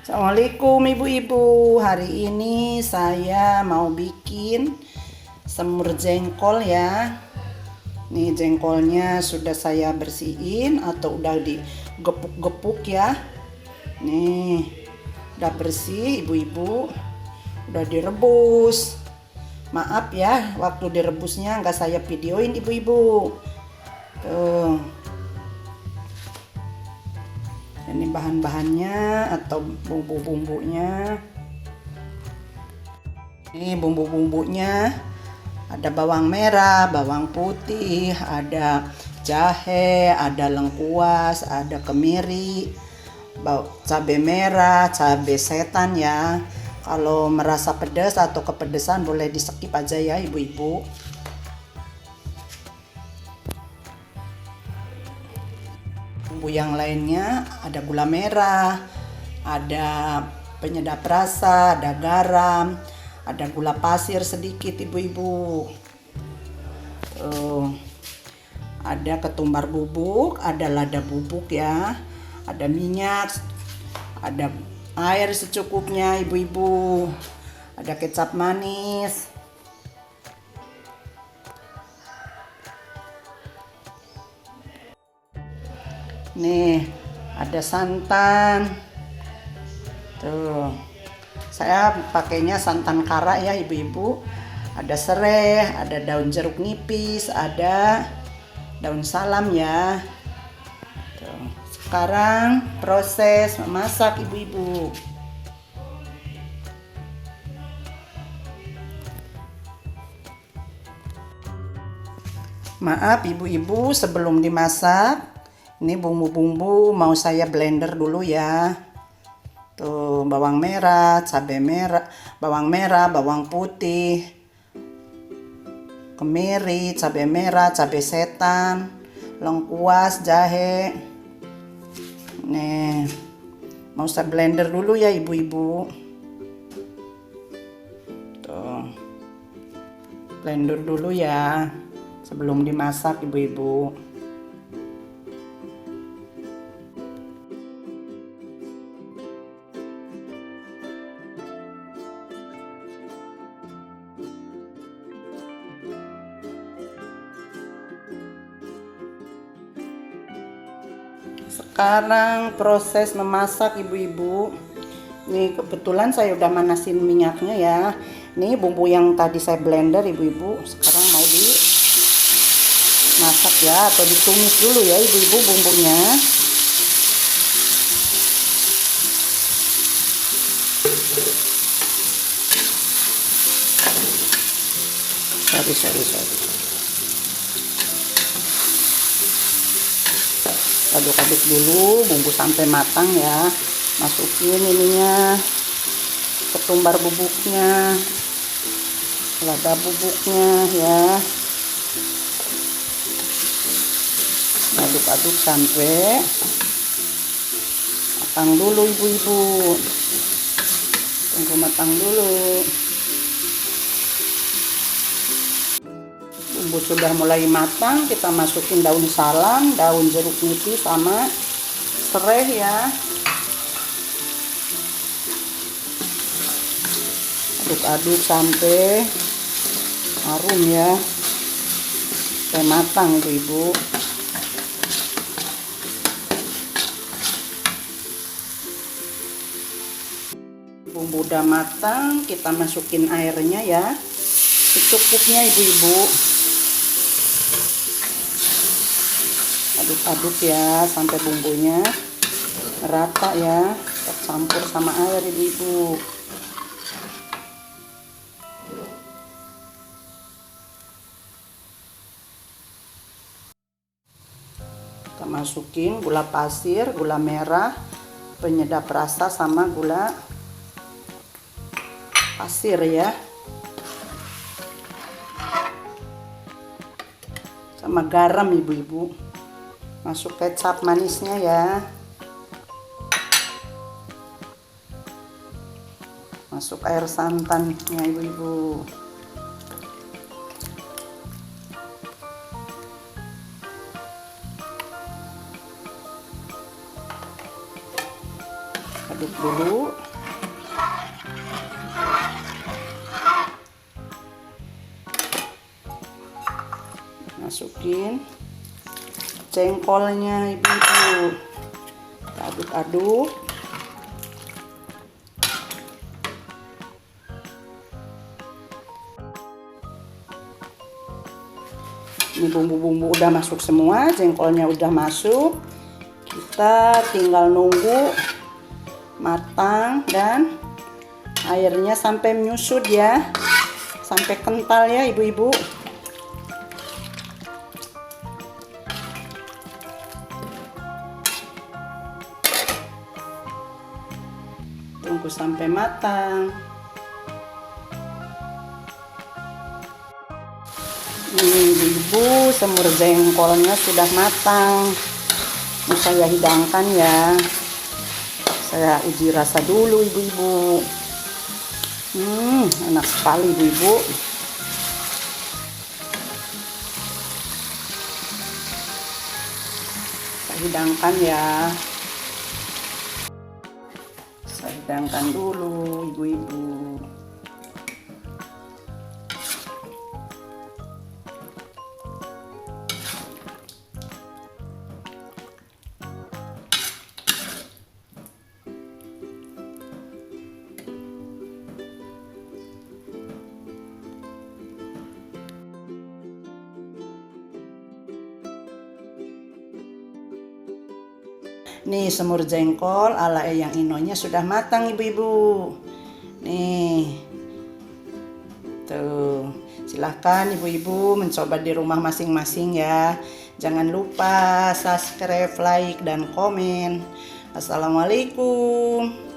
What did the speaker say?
Assalamualaikum ibu-ibu. Hari ini saya mau bikin semur jengkol ya. Nih jengkolnya sudah saya bersihin atau udah digepuk-gepuk ya. Nih udah bersih ibu-ibu. Udah direbus. Maaf ya waktu direbusnya nggak saya videoin ibu-ibu. Tuh. Ini bahan-bahannya atau bumbu-bumbunya. Ini bumbu-bumbunya. Ada bawang merah, bawang putih, ada jahe, ada lengkuas, ada kemiri, cabai merah, cabai setan ya. Kalau merasa pedas atau kepedesan boleh di skip aja ya ibu-ibu. Bumbu yang lainnya ada gula merah, ada penyedap rasa, ada garam, ada gula pasir sedikit ibu-ibu. Ada ketumbar bubuk, ada lada bubuk ya, ada minyak, ada air secukupnya ibu-ibu, ada kecap manis. Nih, ada santan. Tuh. Saya pakainya santan kara ya, ibu-ibu. Ada serai, ada daun jeruk nipis, ada daun salam ya. Tuh. Sekarang proses memasak ibu-ibu. Maaf ibu-ibu, sebelum dimasak ini bumbu-bumbu mau saya blender dulu ya. Tuh bawang merah, cabai merah, bawang putih, kemiri, cabai merah, cabai setan, lengkuas, jahe. Nih, mau saya blender dulu ya ibu-ibu. Tuh. Blender dulu ya sebelum dimasak ibu-ibu. Sekarang proses memasak ibu-ibu. Nih kebetulan saya udah manasin minyaknya ya. Nih bumbu yang tadi saya blender ibu-ibu. Sekarang mau dimasak ya atau ditumis dulu ya ibu-ibu bumbunya. Sorry. Aduk-aduk dulu bumbu sampai matang ya. Masukin ininya, ketumbar bubuknya, lada bubuknya ya. Aduk-aduk sampai matang dulu ibu-ibu. Tunggu matang dulu. Bumbu sudah mulai matang, kita masukin daun salam, daun jeruk nipis sama serai ya. Aduk-aduk sampai harum ya, sampai matang ibu-ibu. Bumbu udah matang, kita masukin airnya ya, secukupnya ibu-ibu. Aduk-aduk ya sampai bumbunya rata ya, tercampur sama air ibu-ibu. Kita masukin gula pasir, gula merah, penyedap rasa sama gula pasir ya, sama garam ibu-ibu. Masuk kecap manisnya ya, masuk air santannya ibu-ibu. Aduk dulu. Masukin jengkolnya ibu-ibu. Aduk-aduk. Ini bumbu-bumbu udah masuk semua, jengkolnya udah masuk. Kita tinggal nunggu matang dan airnya sampai menyusut ya, sampai kental ya ibu-ibu. Tunggu sampai matang. Ini ibu-ibu, semur jengkolnya sudah matang. Ini saya hidangkan ya. Saya uji rasa dulu ibu-ibu. Enak sekali ibu-ibu. Saya hidangkan ya. Saya hidangkan dulu ibu-ibu. Nih semur jengkol ala Eyang Inonya sudah matang ibu-ibu. Nih. Tuh. Silahkan ibu-ibu mencoba di rumah masing-masing ya. Jangan lupa subscribe, like, dan komen. Assalamualaikum.